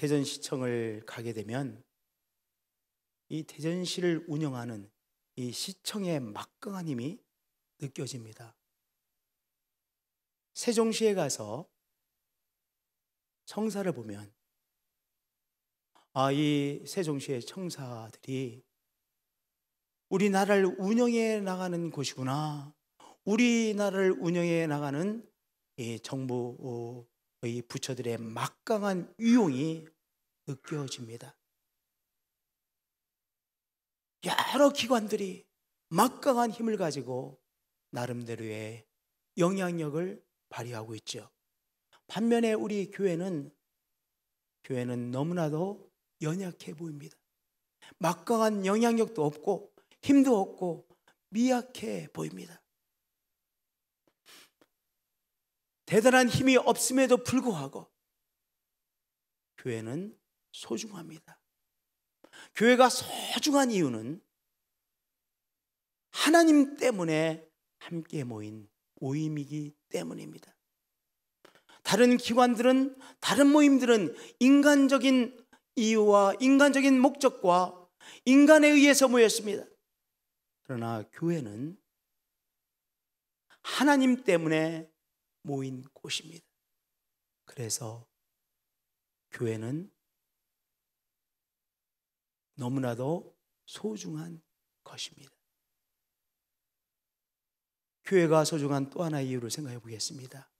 대전시청을 가게 되면 이 대전시를 운영하는 이 시청의 막강한 힘이 느껴집니다. 세종시에 가서 청사를 보면 이 세종시의 청사들이 우리나라를 운영해 나가는 곳이구나, 우리나라를 운영해 나가는 이 정부의 부처들의 막강한 위용이 느껴집니다. 여러 기관들이 막강한 힘을 가지고 나름대로의 영향력을 발휘하고 있죠. 반면에 우리 교회는 너무나도 연약해 보입니다. 막강한 영향력도 없고 힘도 없고 미약해 보입니다. 대단한 힘이 없음에도 불구하고 교회는 소중합니다. 교회가 소중한 이유는 하나님 때문에 함께 모인 모임이기 때문입니다. 다른 기관들은, 다른 모임들은 인간적인 이유와 인간적인 목적과 인간에 의해서 모였습니다. 그러나 교회는 하나님 때문에 모인 곳입니다. 그래서 교회는 너무나도 소중한 것입니다. 교회가 소중한 또 하나의 이유를 생각해 보겠습니다.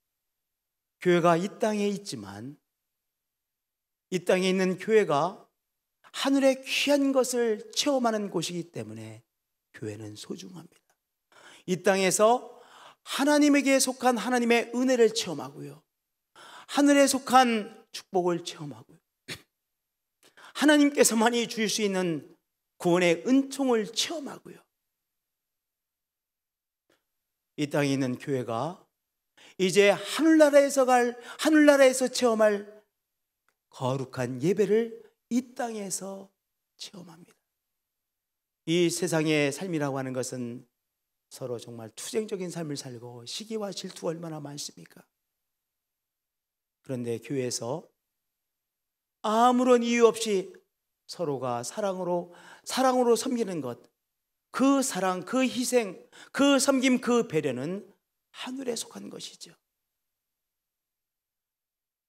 교회가 이 땅에 있지만 이 땅에 있는 교회가 하늘의 귀한 것을 체험하는 곳이기 때문에 교회는 소중합니다. 이 땅에서 하나님에게 속한 하나님의 은혜를 체험하고요, 하늘에 속한 축복을 체험하고요, 하나님께서만이 주실 수 있는 구원의 은총을 체험하고요, 이 땅에 있는 교회가 이제 하늘나라에서 체험할 거룩한 예배를 이 땅에서 체험합니다. 이 세상의 삶이라고 하는 것은 서로 정말 투쟁적인 삶을 살고 시기와 질투가 얼마나 많습니까? 그런데 교회에서 아무런 이유 없이 서로가 사랑으로 섬기는 것, 그 사랑, 그 희생, 그 섬김, 그 배려는 하늘에 속한 것이죠.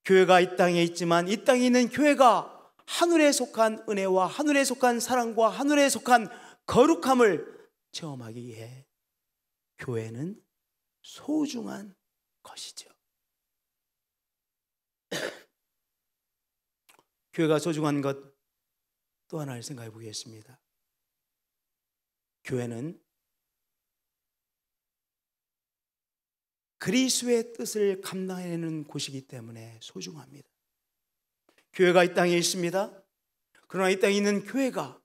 교회가 이 땅에 있지만 이 땅에 있는 교회가 하늘에 속한 은혜와 하늘에 속한 사랑과 하늘에 속한 거룩함을 체험하기 위해 교회는 소중한 것이죠. 교회가 소중한 것 또 하나를 생각해 보겠습니다. 교회는 그리스도의 뜻을 감당해내는 곳이기 때문에 소중합니다. 교회가 이 땅에 있습니다. 그러나 이 땅에 있는 교회가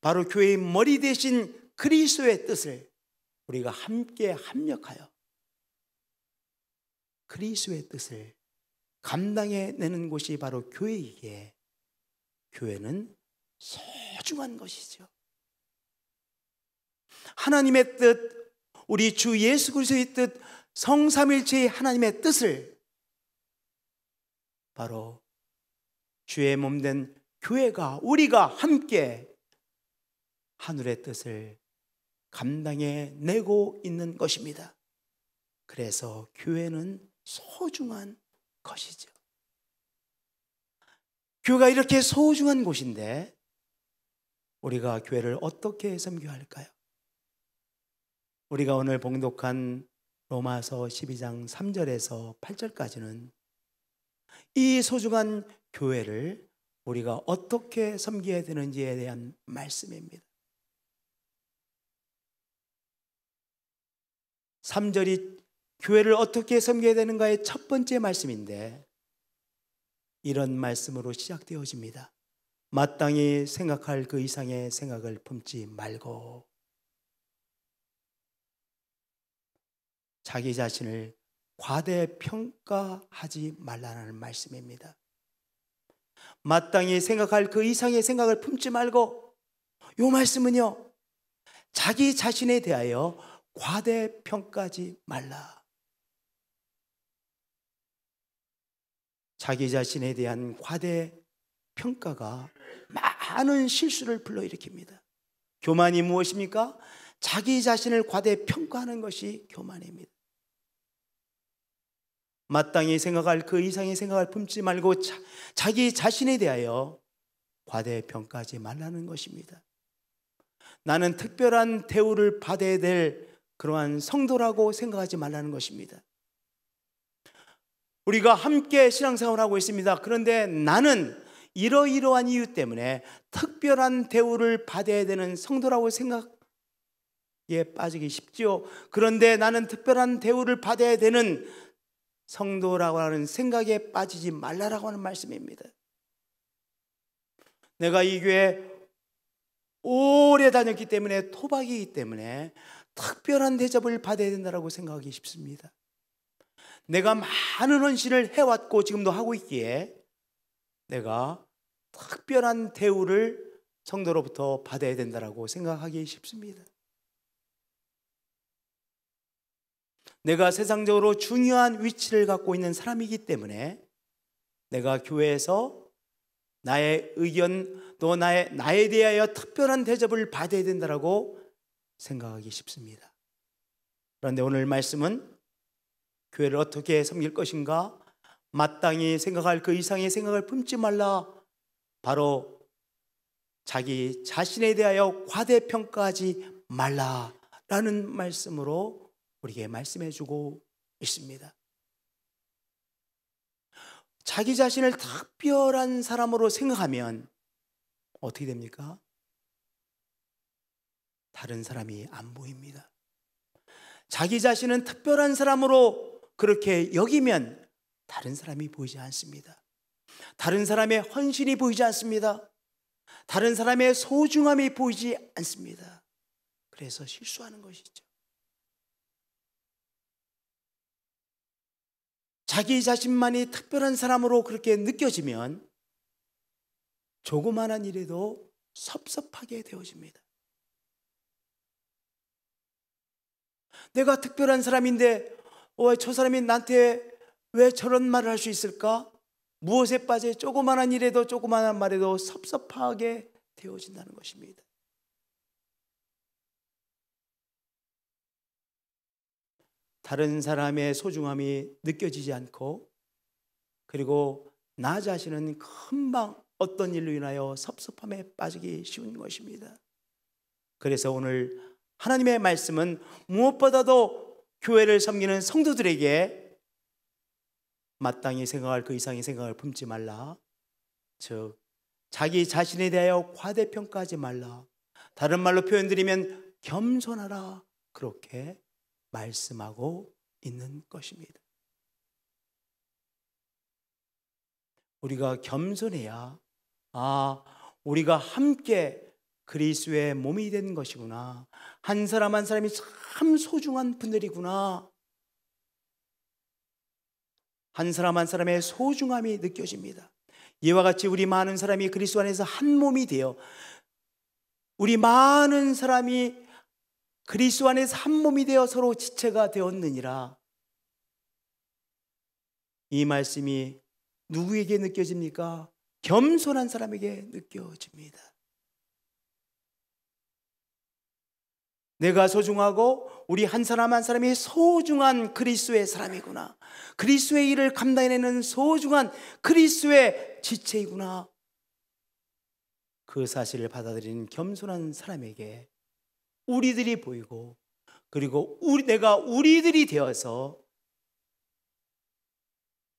바로 교회의 머리 대신 그리스도의 뜻을 우리가 함께 합력하여 그리스도의 뜻을 감당해내는 곳이 바로 교회이기에 교회는 소중한 것이죠. 하나님의 뜻, 우리 주 예수 그리스도의 뜻, 성삼일체의 하나님의 뜻을 바로 주의 몸된 교회가, 우리가 함께 하늘의 뜻을 감당해내고 있는 것입니다. 그래서 교회는 소중한 것이죠. 교회가 이렇게 소중한 곳인데 우리가 교회를 어떻게 섬겨야 할까요? 우리가 오늘 봉독한 로마서 12장 3절에서 8절까지는 이 소중한 교회를 우리가 어떻게 섬겨야 되는지에 대한 말씀입니다. 3절이 교회를 어떻게 섬겨야 되는가의 첫 번째 말씀인데 이런 말씀으로 시작되어집니다. 마땅히 생각할 그 이상의 생각을 품지 말고 자기 자신을 과대평가하지 말라는 말씀입니다. 마땅히 생각할 그 이상의 생각을 품지 말고, 이 말씀은요, 자기 자신에 대하여 과대평가하지 말라. 자기 자신에 대한 과대평가가 많은 실수를 불러일으킵니다. 교만이 무엇입니까? 자기 자신을 과대평가하는 것이 교만입니다. 마땅히 생각할 그 이상의 생각을 품지 말고 자기 자신에 대하여 과대평가하지 말라는 것입니다. 나는 특별한 대우를 받아야 될 그러한 성도라고 생각하지 말라는 것입니다. 우리가 함께 신앙생활을 하고 있습니다. 그런데 나는 이러이러한 이유 때문에 특별한 대우를 받아야 되는 성도라고 생각에 빠지기 쉽지요. 그런데 나는 특별한 대우를 받아야 되는 성도라고 하는 생각에 빠지지 말라라고 하는 말씀입니다. 내가 이 교회 오래 다녔기 때문에, 토박이기 때문에 특별한 대접을 받아야 된다고 생각하기 쉽습니다. 내가 많은 헌신을 해왔고 지금도 하고 있기에 내가 특별한 대우를 성도로부터 받아야 된다고 생각하기 쉽습니다. 내가 세상적으로 중요한 위치를 갖고 있는 사람이기 때문에 내가 교회에서 나의 의견 또 나에 대하여 특별한 대접을 받아야 된다고 생각하기 쉽습니다. 그런데 오늘 말씀은 교회를 어떻게 섬길 것인가, 마땅히 생각할 그 이상의 생각을 품지 말라, 바로 자기 자신에 대하여 과대평가하지 말라라는 말씀으로 우리에게 말씀해 주고 있습니다. 자기 자신을 특별한 사람으로 생각하면 어떻게 됩니까? 다른 사람이 안 보입니다. 자기 자신은 특별한 사람으로 그렇게 여기면 다른 사람이 보이지 않습니다. 다른 사람의 헌신이 보이지 않습니다. 다른 사람의 소중함이 보이지 않습니다. 그래서 실수하는 것이죠. 자기 자신만이 특별한 사람으로 그렇게 느껴지면 조그마한 일에도 섭섭하게 되어집니다. 내가 특별한 사람인데 저 사람이 나한테 왜 저런 말을 할 수 있을까? 무엇에 빠져 조그마한 일에도 조그마한 말에도 섭섭하게 되어진다는 것입니다. 다른 사람의 소중함이 느껴지지 않고, 그리고 나 자신은 금방 어떤 일로 인하여 섭섭함에 빠지기 쉬운 것입니다. 그래서 오늘 하나님의 말씀은 무엇보다도 교회를 섬기는 성도들에게 마땅히 생각할 그 이상의 생각을 품지 말라, 즉 자기 자신에 대하여 과대평가하지 말라, 다른 말로 표현드리면 겸손하라, 그렇게 말씀하고 있는 것입니다. 우리가 겸손해야 우리가 함께 그리스도의 몸이 된 것이구나, 한 사람 한 사람이 참 소중한 분들이구나, 한 사람 한 사람의 소중함이 느껴집니다. 이와 같이 우리 많은 사람이 그리스도 안에서 한 몸이 되어, 우리 많은 사람이 그리스도 안에서 한 몸이 되어 서로 지체가 되었느니라. 이 말씀이 누구에게 느껴집니까? 겸손한 사람에게 느껴집니다. 내가 소중하고 우리 한 사람 한 사람이 소중한 그리스도의 사람이구나, 그리스도의 일을 감당해내는 소중한 그리스도의 지체이구나, 그 사실을 받아들이는 겸손한 사람에게 우리들이 보이고, 그리고 내가 우리들이 되어서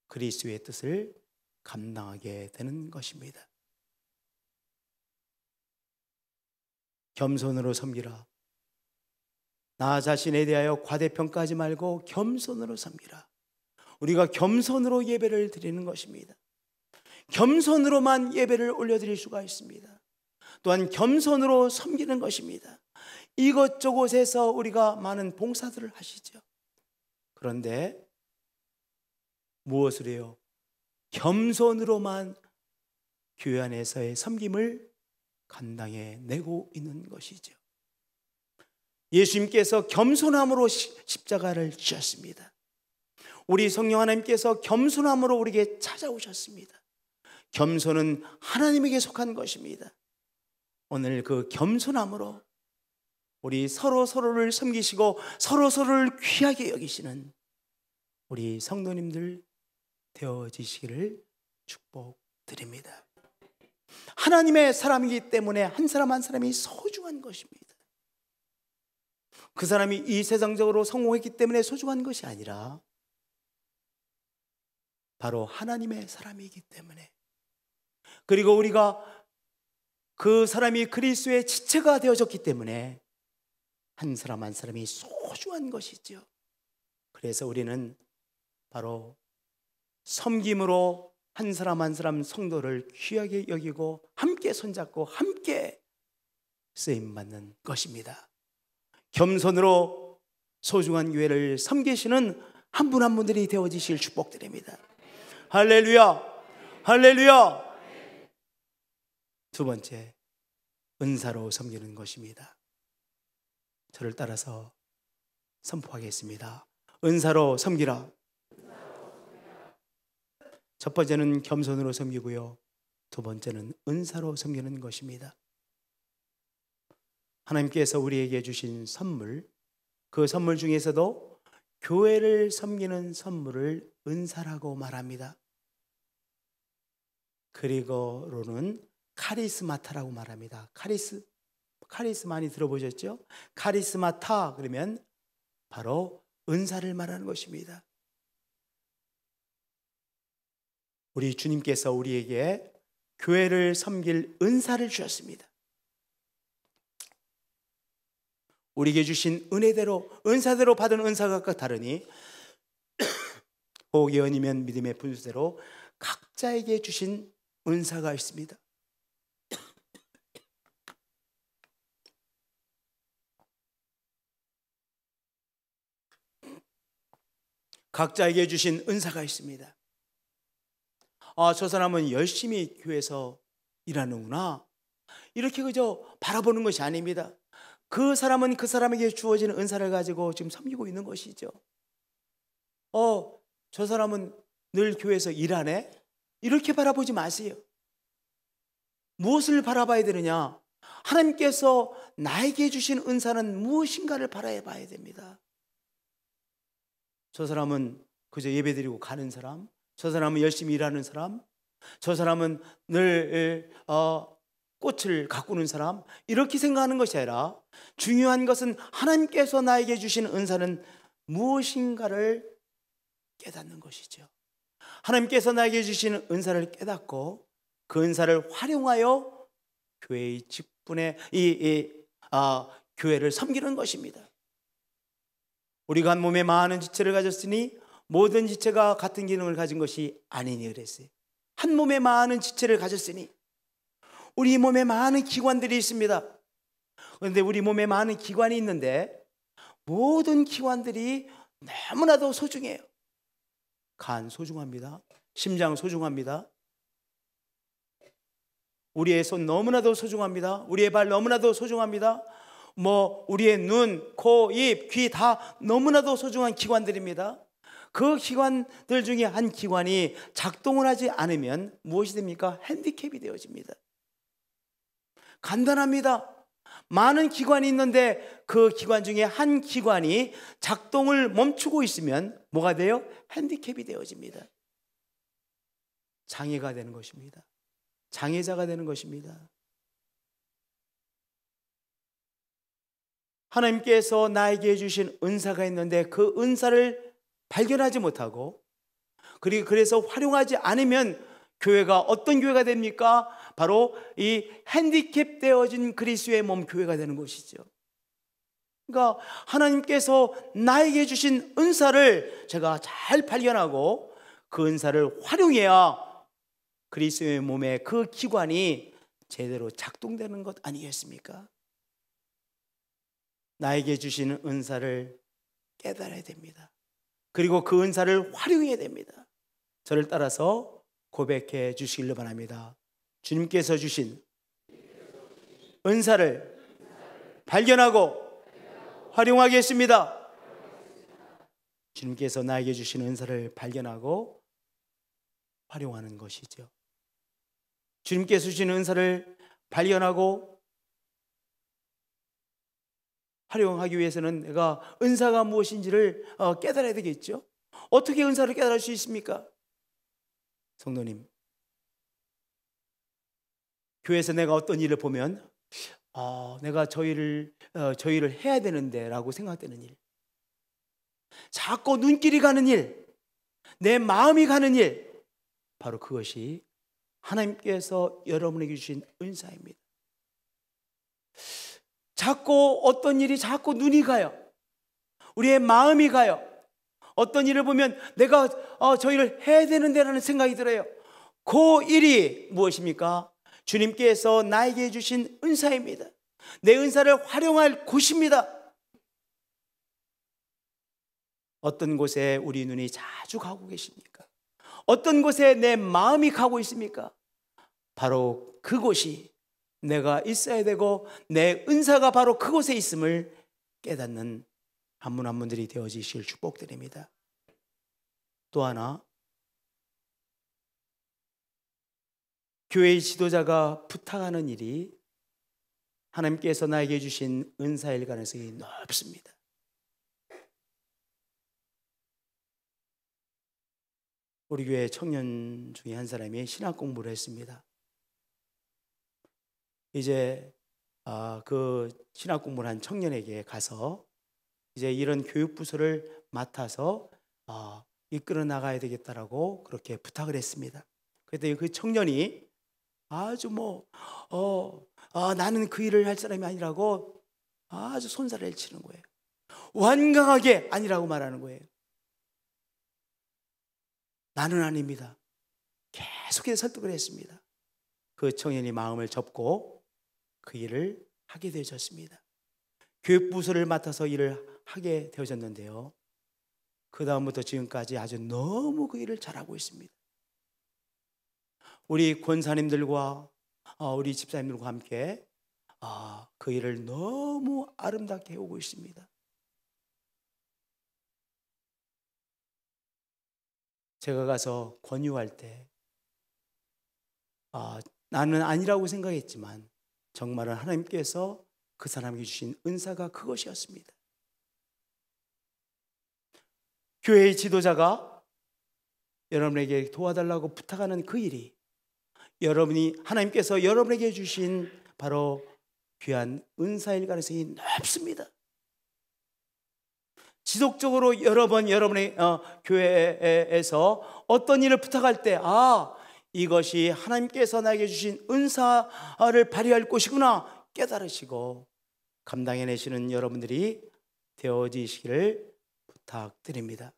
그리스도의 뜻을 감당하게 되는 것입니다. 겸손으로 섬기라. 나 자신에 대하여 과대평가하지 말고 겸손으로 섬기라. 우리가 겸손으로 예배를 드리는 것입니다. 겸손으로만 예배를 올려드릴 수가 있습니다. 또한 겸손으로 섬기는 것입니다. 이것저것에서 우리가 많은 봉사들을 하시죠. 그런데 무엇을 해요? 겸손으로만 교회 안에서의 섬김을 감당해 내고 있는 것이죠. 예수님께서 겸손함으로 십자가를 지셨습니다. 우리 성령 하나님께서 겸손함으로 우리에게 찾아오셨습니다. 겸손은 하나님에게 속한 것입니다. 오늘 그 겸손함으로 우리 서로를 섬기시고 서로를 귀하게 여기시는 우리 성도님들 되어지시기를 축복드립니다. 하나님의 사람이기 때문에 한 사람 한 사람이 소중한 것입니다. 그 사람이 이 세상적으로 성공했기 때문에 소중한 것이 아니라 바로 하나님의 사람이기 때문에, 그리고 우리가 그 사람이 그리스도의 지체가 되어졌기 때문에 한 사람 한 사람이 소중한 것이죠. 그래서 우리는 바로 섬김으로 한 사람 한 사람 성도를 귀하게 여기고 함께 손잡고 함께 쓰임받는 것입니다. 겸손으로 소중한 교회를 섬기시는 한 분 한 분들이 되어지실 축복드립니다. 할렐루야, 할렐루야. 두 번째, 은사로 섬기는 것입니다. 저를 따라서 선포하겠습니다. 은사로 섬기라. 첫 번째는 겸손으로 섬기고요, 두 번째는 은사로 섬기는 것입니다. 하나님께서 우리에게 주신 선물, 그 선물 중에서도 교회를 섬기는 선물을 은사라고 말합니다. 그리고로는 카리스마타라고 말합니다. 카리스 많이 들어보셨죠? 카리스마타 그러면 바로 은사를 말하는 것입니다. 우리 주님께서 우리에게 교회를 섬길 은사를 주셨습니다. 우리에게 주신 은혜대로, 은사대로 받은 은사가 각각 다르니 복, 예언이면 믿음의 분수대로 각자에게 주신 은사가 있습니다. 각자에게 주신 은사가 있습니다. 아, 저 사람은 열심히 교회에서 일하는구나, 이렇게 그저 바라보는 것이 아닙니다. 그 사람은 그 사람에게 주어지는 은사를 가지고 지금 섬기고 있는 것이죠. 저 사람은 늘 교회에서 일하네, 이렇게 바라보지 마세요. 무엇을 바라봐야 되느냐? 하나님께서 나에게 주신 은사는 무엇인가를 바라봐야 됩니다. 저 사람은 그저 예배드리고 가는 사람, 저 사람은 열심히 일하는 사람, 저 사람은 늘 꽃을 가꾸는 사람, 이렇게 생각하는 것이 아니라 중요한 것은 하나님께서 나에게 주신 은사는 무엇인가를 깨닫는 것이죠. 하나님께서 나에게 주시는 은사를 깨닫고 그 은사를 활용하여 교회의 직분에 교회를 섬기는 것입니다. 우리가 한 몸에 많은 지체를 가졌으니 모든 지체가 같은 기능을 가진 것이 아니니 그랬어요. 한 몸에 많은 지체를 가졌으니, 우리 몸에 많은 기관들이 있습니다. 그런데 우리 몸에 많은 기관이 있는데 모든 기관들이 너무나도 소중해요. 간 소중합니다. 심장 소중합니다. 우리의 손 너무나도 소중합니다. 우리의 발 너무나도 소중합니다. 우리의 눈, 코, 입, 귀 다 너무나도 소중한 기관들입니다. 그 기관들 중에 한 기관이 작동을 하지 않으면 무엇이 됩니까? 핸디캡이 되어집니다. 간단합니다. 많은 기관이 있는데 그 기관 중에 한 기관이 작동을 멈추고 있으면 뭐가 돼요? 핸디캡이 되어집니다. 장애가 되는 것입니다. 장애자가 되는 것입니다. 하나님께서 나에게 주신 은사가 있는데 그 은사를 발견하지 못하고 그리고 그래서 활용하지 않으면 교회가 어떤 교회가 됩니까? 바로 이 핸디캡 되어진 그리스도의 몸 교회가 되는 것이죠. 그러니까 하나님께서 나에게 주신 은사를 제가 잘 발견하고 그 은사를 활용해야 그리스도의 몸의 그 기관이 제대로 작동되는 것 아니겠습니까? 나에게 주시는 은사를 깨달아야 됩니다. 그리고 그 은사를 활용해야 됩니다. 저를 따라서 고백해 주시길 바랍니다. 주님께서 주신 은사를 발견하고 활용하겠습니다. 주님께서 나에게 주신 은사를 발견하고 활용하는 것이죠. 주님께서 주신 은사를 발견하고 활용하기 위해서는 내가 은사가 무엇인지를 깨달아야 되겠죠. 어떻게 은사를 깨달을 수 있습니까? 성도님, 교회에서 내가 어떤 일을 보면 내가 저 일을 해야 되는데 라고 생각되는 일, 자꾸 눈길이 가는 일, 내 마음이 가는 일, 바로 그것이 하나님께서 여러분에게 주신 은사입니다. 자꾸 어떤 일이 자꾸 눈이 가요. 우리의 마음이 가요. 어떤 일을 보면 내가 저 일을 해야 되는데 라는 생각이 들어요. 그 일이 무엇입니까? 주님께서 나에게 주신 은사입니다. 내 은사를 활용할 곳입니다. 어떤 곳에 우리 눈이 자주 가고 계십니까? 어떤 곳에 내 마음이 가고 있습니까? 바로 그곳이 내가 있어야 되고 내 은사가 바로 그곳에 있음을 깨닫는 한 분 한 분들이 되어지실 축복드립니다. 또 하나, 교회의 지도자가 부탁하는 일이 하나님께서 나에게 주신 은사일 가능성이 높습니다. 우리 교회 청년 중에 한 사람이 신학 공부를 했습니다. 이제 그 신학 공부를 한 청년에게 가서 이제 이런 교육 부서를 맡아서 이끌어 나가야 되겠다라고 그렇게 부탁을 했습니다. 그랬더니 그 청년이 아주 나는 그 일을 할 사람이 아니라고 아주 손살을 치는 거예요. 완강하게 아니라고 말하는 거예요. 나는 아닙니다. 계속해서 설득을 했습니다. 그 청년이 마음을 접고 그 일을 하게 되어졌습니다. 교육부서를 맡아서 일을 하게 되어졌는데요, 그 다음부터 지금까지 아주 너무 그 일을 잘하고 있습니다. 우리 권사님들과 우리 집사님들과 함께 그 일을 너무 아름답게 해오고 있습니다. 제가 가서 권유할 때 나는 아니라고 생각했지만 정말은 하나님께서 그 사람에게 주신 은사가 그것이었습니다. 교회의 지도자가 여러분에게 도와달라고 부탁하는 그 일이 하나님께서 여러분에게 주신 바로 귀한 은사일 가능성이 높습니다. 지속적으로 여러 번 여러분의 교회에서 어떤 일을 부탁할 때 이것이 하나님께서 나에게 주신 은사를 발휘할 곳이구나 깨달으시고 감당해내시는 여러분들이 되어지시기를 부탁드립니다.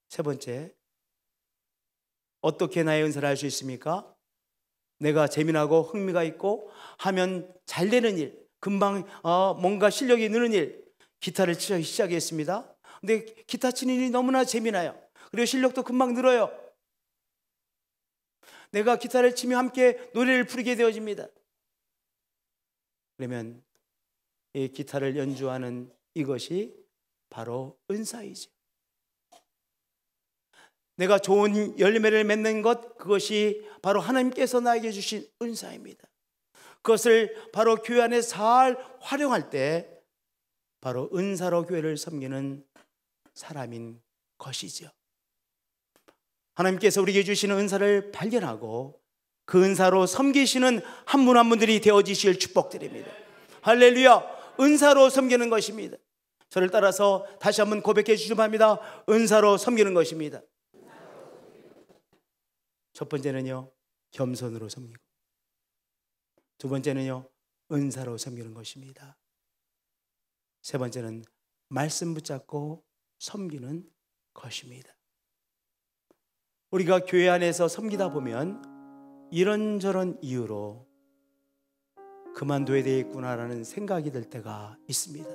세 번째, 어떻게 나의 은사를 할 수 있습니까? 내가 재미나고 흥미가 있고 하면 잘 되는 일, 금방 뭔가 실력이 느는 일, 기타를 치기 시작했습니다. 근데 기타 치는 일이 너무나 재미나요. 그리고 실력도 금방 늘어요. 내가 기타를 치며 함께 노래를 부르게 되어집니다. 그러면 이 기타를 연주하는 이것이 바로 은사이죠. 내가 좋은 열매를 맺는 것, 그것이 바로 하나님께서 나에게 주신 은사입니다. 그것을 바로 교회 안에 잘 활용할 때 바로 은사로 교회를 섬기는 사람인 것이죠. 하나님께서 우리에게 주시는 은사를 발견하고 그 은사로 섬기시는 한 분 한 분들이 되어지실 축복드립니다. 할렐루야! 은사로 섬기는 것입니다. 저를 따라서 다시 한번 고백해 주시기 바랍니다. 은사로 섬기는 것입니다. 첫 번째는요, 겸손으로 섬기고, 두 번째는요, 은사로 섬기는 것입니다. 세 번째는 말씀 붙잡고 섬기는 것입니다. 우리가 교회 안에서 섬기다 보면 이런저런 이유로 그만둬야 되겠구나라는 생각이 들 때가 있습니다.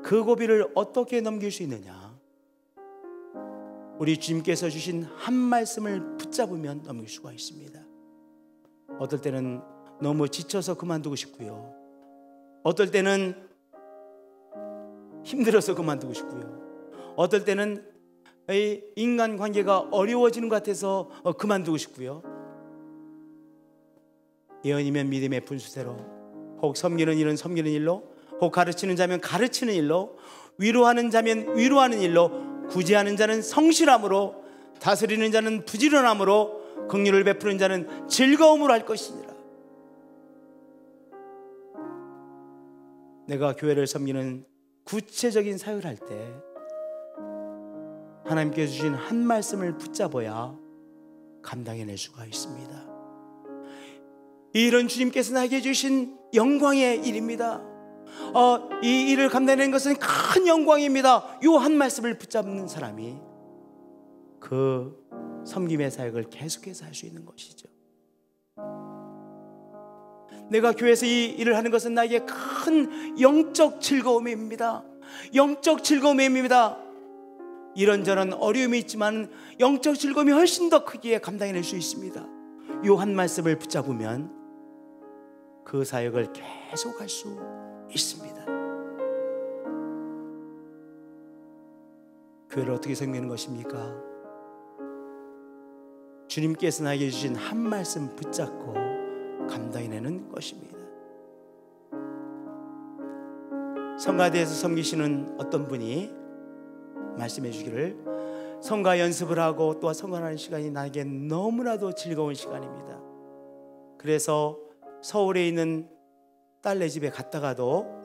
그 고비를 어떻게 넘길 수 있느냐? 우리 주님께서 주신 한 말씀을 붙잡으면 넘길 수가 있습니다. 어떨 때는 너무 지쳐서 그만두고 싶고요, 어떨 때는 힘들어서 그만두고 싶고요. 어떨 때는 이 인간관계가 어려워지는 것 같아서 그만두고 싶고요. 예언이면 믿음의 분수대로, 혹 섬기는 일은 섬기는 일로, 혹 가르치는 자면 가르치는 일로, 위로하는 자면 위로하는 일로, 구제하는 자는 성실함으로, 다스리는 자는 부지런함으로, 긍휼을 베푸는 자는 즐거움으로 할 것이니라. 내가 교회를 섬기는 구체적인 사역을 할 때 하나님께 주신 한 말씀을 붙잡아야 감당해낼 수가 있습니다. 이 일은 주님께서 나에게 주신 영광의 일입니다. 이 일을 감당해낸 것은 큰 영광입니다. 이 한 말씀을 붙잡는 사람이 그 섬김의 사역을 계속해서 할 수 있는 것이죠. 내가 교회에서 이 일을 하는 것은 나에게 큰 영적 즐거움입니다. 영적 즐거움입니다. 이런저런 어려움이 있지만 영적 즐거움이 훨씬 더 크기에 감당해낼 수 있습니다. 이 한 말씀을 붙잡으면 그 사역을 계속할 수 있습니다. 교회를 어떻게 섬기는 것입니까? 주님께서 나에게 주신 한 말씀 붙잡고 감당해내는 것입니다. 성가대에서 섬기시는 어떤 분이 말씀해 주기를, 성가 연습을 하고 또 성가하는 시간이 나에게 너무나도 즐거운 시간입니다. 그래서 서울에 있는 딸네 집에 갔다가도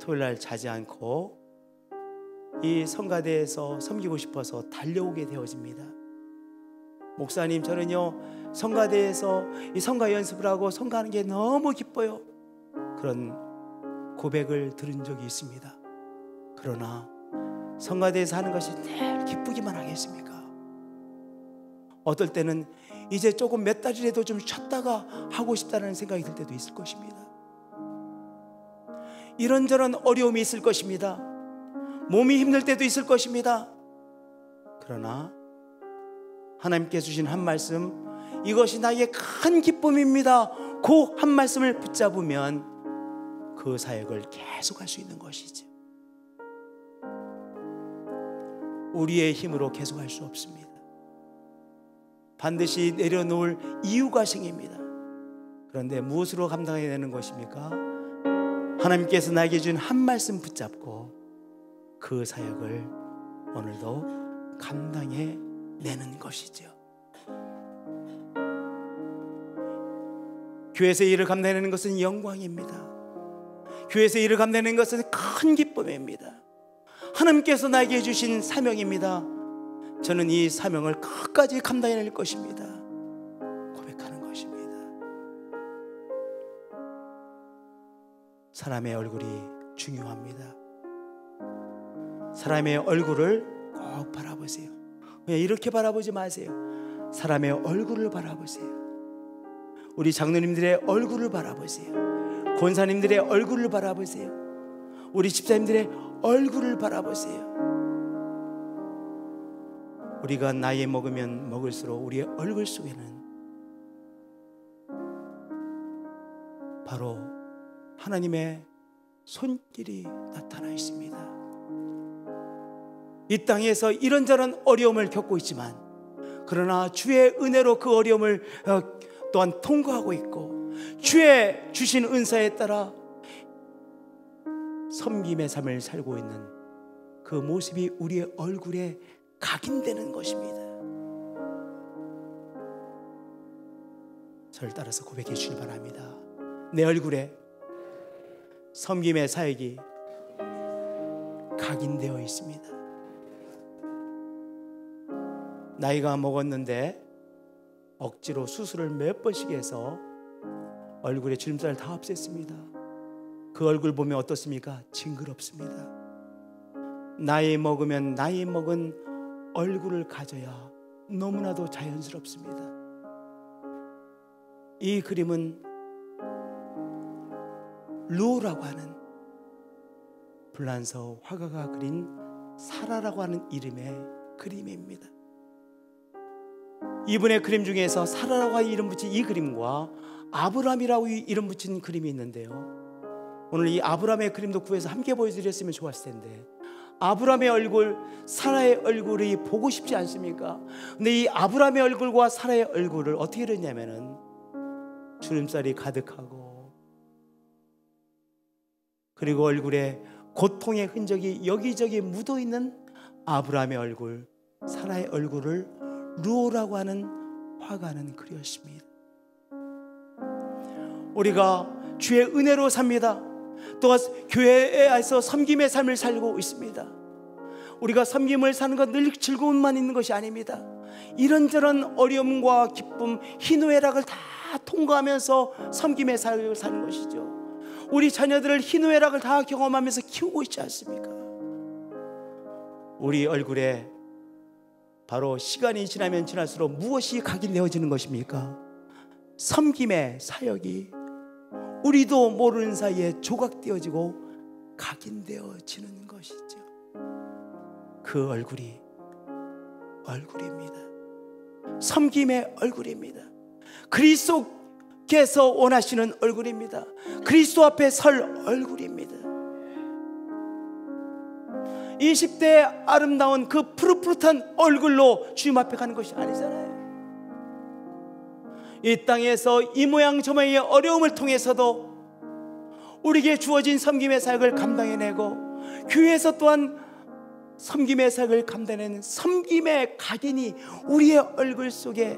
토요일날 자지 않고 이 성가대에서 섬기고 싶어서 달려오게 되어집니다. 목사님, 저는요 성가대에서 이 성가 연습을 하고 성가하는 게 너무 기뻐요. 그런 고백을 들은 적이 있습니다. 그러나 성가대에서 하는 것이 늘 기쁘기만 하겠습니까? 어떨 때는 이제 조금 몇 달이라도 좀 쉬었다가 하고 싶다는 생각이 들 때도 있을 것입니다. 이런저런 어려움이 있을 것입니다. 몸이 힘들 때도 있을 것입니다. 그러나 하나님께 주신 한 말씀, 이것이 나에게 큰 기쁨입니다. 그 한 말씀을 붙잡으면 그 사역을 계속할 수 있는 것이죠. 우리의 힘으로 계속할 수 없습니다. 반드시 내려놓을 이유가 생깁니다. 그런데 무엇으로 감당해야 되는 것입니까? 하나님께서 나에게 준 한 말씀 붙잡고 그 사역을 오늘도 감당해내는 것이죠. 교회에서 일을 감당해내는 것은 영광입니다. 교회에서 일을 감당해내는 것은 큰 기쁨입니다. 하나님께서 나에게 주신 사명입니다. 저는 이 사명을 끝까지 감당해낼 것입니다. 고백하는 것입니다. 사람의 얼굴이 중요합니다. 사람의 얼굴을 꼭 바라보세요. 그냥 이렇게 바라보지 마세요. 사람의 얼굴을 바라보세요. 우리 장로님들의 얼굴을 바라보세요. 권사님들의 얼굴을 바라보세요. 우리 집사님들의 얼굴을 바라보세요. 우리가 나이 먹으면 먹을수록 우리의 얼굴 속에는 바로 하나님의 손길이 나타나 있습니다. 이 땅에서 이런저런 어려움을 겪고 있지만, 그러나 주의 은혜로 그 어려움을 또한 통과하고 있고, 주의 주신 은사에 따라 섬김의 삶을 살고 있는 그 모습이 우리의 얼굴에 각인되는 것입니다. 저를 따라서 고백해 주시기 바랍니다. 내 얼굴에 섬김의 사역이 각인되어 있습니다. 나이가 먹었는데 억지로 수술을 몇 번씩 해서 얼굴에 주름살을 다 없앴습니다. 그 얼굴 보면 어떻습니까? 징그럽습니다. 나이 먹으면 나이 먹은 얼굴을 가져야 너무나도 자연스럽습니다. 이 그림은 루오라고 하는 불란서 화가가 그린 사라라고 하는 이름의 그림입니다. 이분의 그림 중에서 사라라고 이름 붙인 이 그림과 아브라함이라고 이름 붙인 그림이 있는데요, 오늘 이 아브라함의 그림도 구해서 함께 보여드렸으면 좋았을 텐데, 아브라함의 얼굴, 사라의 얼굴이 보고 싶지 않습니까? 근데 이 아브라함의 얼굴과 사라의 얼굴을 어떻게 그렸냐면은 주름살이 가득하고, 그리고 얼굴에 고통의 흔적이 여기저기 묻어있는 아브라함의 얼굴, 사라의 얼굴을 루오라고 하는 화가는 그렸습니다. 우리가 주의 은혜로 삽니다. 또한 교회에서 섬김의 삶을 살고 있습니다. 우리가 섬김을 사는 건 늘 즐거움만 있는 것이 아닙니다. 이런저런 어려움과 기쁨, 희노애락을 다 통과하면서 섬김의 삶을 사는 것이죠. 우리 자녀들을 희노애락을 다 경험하면서 키우고 있지 않습니까? 우리 얼굴에 바로 시간이 지나면 지날수록 무엇이 각인되어지는 것입니까? 섬김의 사역이 우리도 모르는 사이에 조각되어지고 각인되어지는 것이죠. 그 얼굴이 얼굴입니다. 섬김의 얼굴입니다. 그리스도께서 원하시는 얼굴입니다. 그리스도 앞에 설 얼굴입니다. 20대의 아름다운 그 푸릇푸릇한 얼굴로 주님 앞에 가는 것이 아니잖아요. 이 땅에서 이 모양 저 모양의 어려움을 통해서도 우리에게 주어진 섬김의 사역을 감당해내고, 교회에서 또한 섬김의 사역을 감당해내는 섬김의 각인이 우리의 얼굴 속에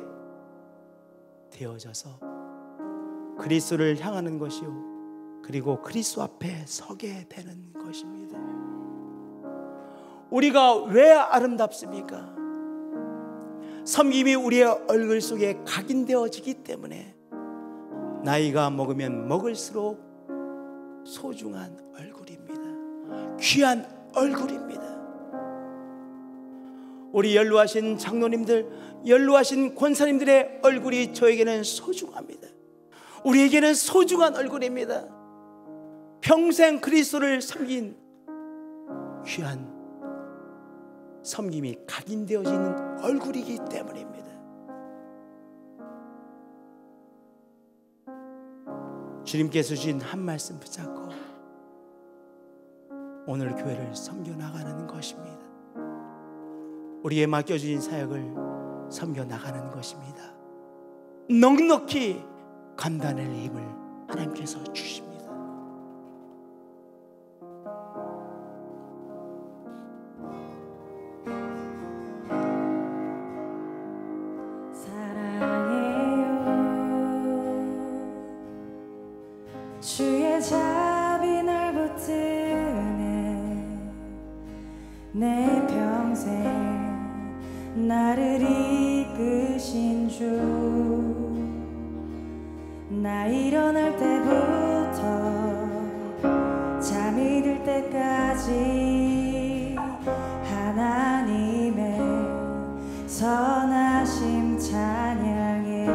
되어져서 그리스도를 향하는 것이요, 그리고 그리스도 앞에 서게 되는 것입니다. 우리가 왜 아름답습니까? 섬김이 우리의 얼굴 속에 각인되어지기 때문에 나이가 먹으면 먹을수록 소중한 얼굴입니다. 귀한 얼굴입니다. 우리 연로하신 장로님들, 연로하신 권사님들의 얼굴이 저에게는 소중합니다. 우리에게는 소중한 얼굴입니다. 평생 그리스도를 섬긴 귀한 섬김이 각인되어지는 얼굴이기 때문입니다. 주님께서 주신 한 말씀 붙잡고 오늘 교회를 섬겨나가는 것입니다. 우리의 맡겨주신 사역을 섬겨나가는 것입니다. 넉넉히 감당할 힘을 하나님께서 주십니다. 주의 자비 날 붙드네. 내 평생 나를 이끄신 주, 나 일어날 때부터 잠이 들 때까지 하나님의 선하심 찬양해.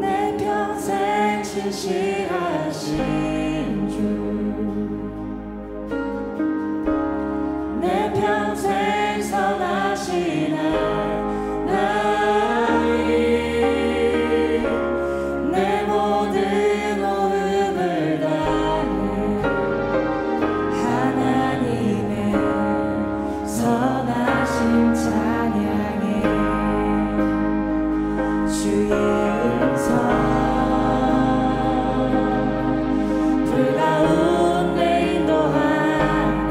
내 평생 신실하신 주, 내 평생 선하신 하나님, 내 모든 호흡을 다하는 하나님의 선하심 찬양해. 주의 음성 불가운데 인도하네.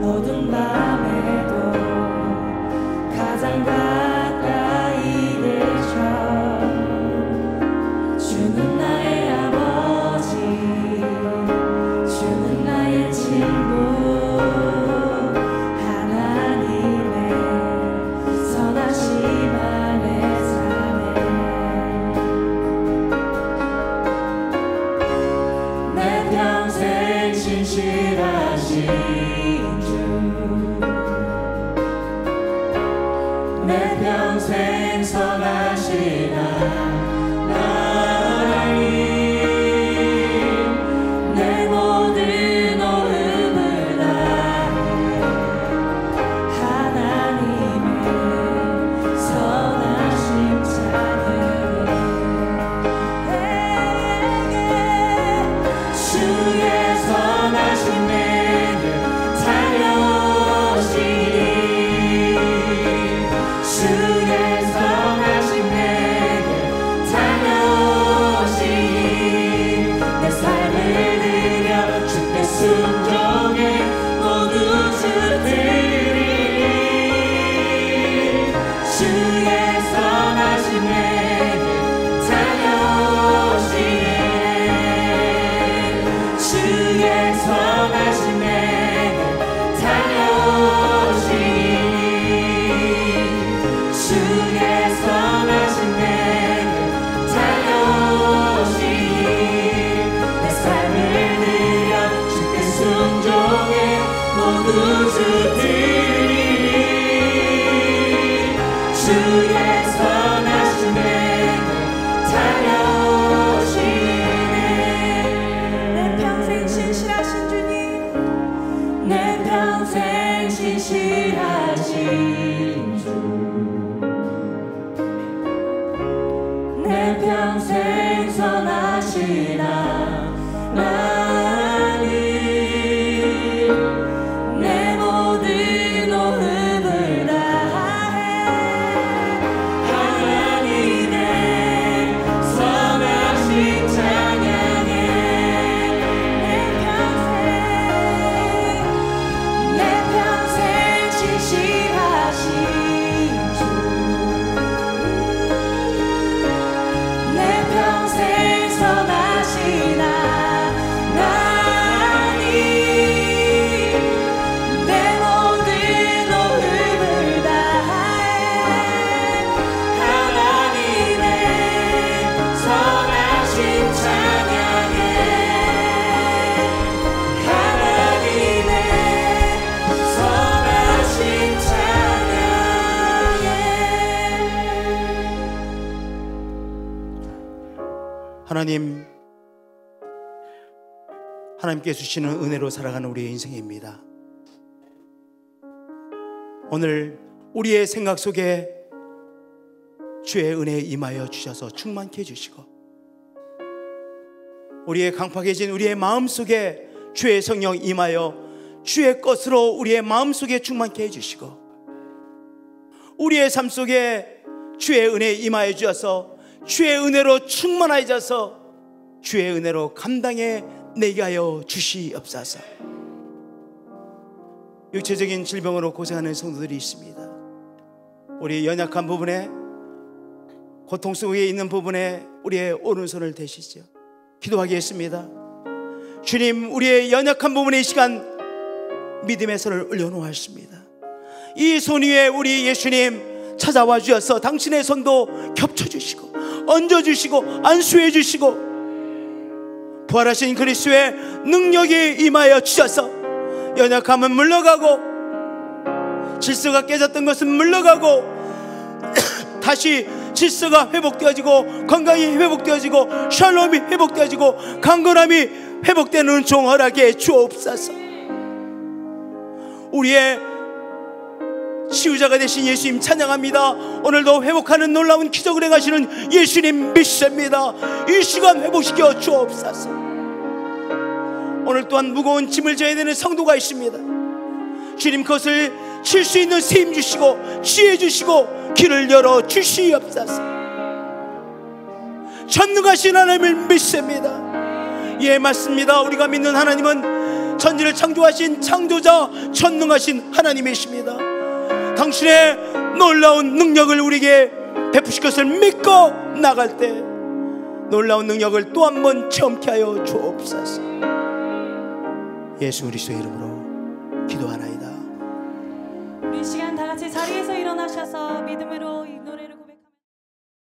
어두운 밤에도 가장 가까이 계셔. 주는 나의 아버지, 주는 나의 친구, 하나님의 선하심 안에 사네. 내 평생 신실하신 주, 내 평생 선하신 하나님, 평생 선하신 하나님 내 모든 호흡을 다해 하나님의 선하신 찬양해 내 평생 진실하신 주 내 평생 선하신 하나님 내 모든 호흡을 다해 하나님의 선하신 찬양해 하나님의 선하신 찬양해. 하나님께 주시는 은혜로 살아가는 우리의 인생입니다. 오늘 우리의 생각 속에 주의 은혜에 임하여 주셔서 충만케 해주시고, 우리의 강팍해진 우리의 마음 속에 주의 성령 임하여 주의 것으로 우리의 마음 속에 충만케 해주시고, 우리의 삶 속에 주의 은혜에 임하여 주셔서 주의 은혜로 충만하여져서 주의 은혜로 감당해 내게 하여 주시옵소서. 육체적인 질병으로 고생하는 성도들이 있습니다. 우리 연약한 부분에, 고통 속에 있는 부분에 우리의 오른손을 대시죠. 기도하겠습니다. 주님, 우리의 연약한 부분에 이 시간 믿음의 손을 올려놓았습니다. 이 손 위에 우리 예수님 찾아와 주셔서 당신의 손도 겹쳐주시고 얹어주시고 안수해 주시고 부활하신 그리스도의 능력이 임하여 주셔서 연약함은 물러가고 질서가 깨졌던 것은 물러가고 다시 질서가 회복되어지고 건강이 회복되어지고 샬롬이 회복되어지고 강건함이 회복되는 종 허락해 주옵소서. 우리의 치유자가 되신 예수님 찬양합니다. 오늘도 회복하는 놀라운 기적을 행하시는 예수님 믿습니다. 이 시간 회복시켜 주옵소서. 오늘 또한 무거운 짐을 져야 되는 성도가 있습니다. 주님 그것을 칠 수 있는 힘 주시고 지혜 주시고 길을 열어 주시옵소서. 전능하신 하나님을 믿습니다. 예, 맞습니다. 우리가 믿는 하나님은 천지를 창조하신 창조자 전능하신 하나님이십니다. 당신의 놀라운 능력을 우리에게 베푸실 것을 믿고 나갈 때 놀라운 능력을 또 한 번 체험케 하여 주옵소서. 예수 그리스도의 이름으로 기도하나이다. 우리 시간 다 같이 자리에서 일어나셔서 믿음으로 이 노래를 고백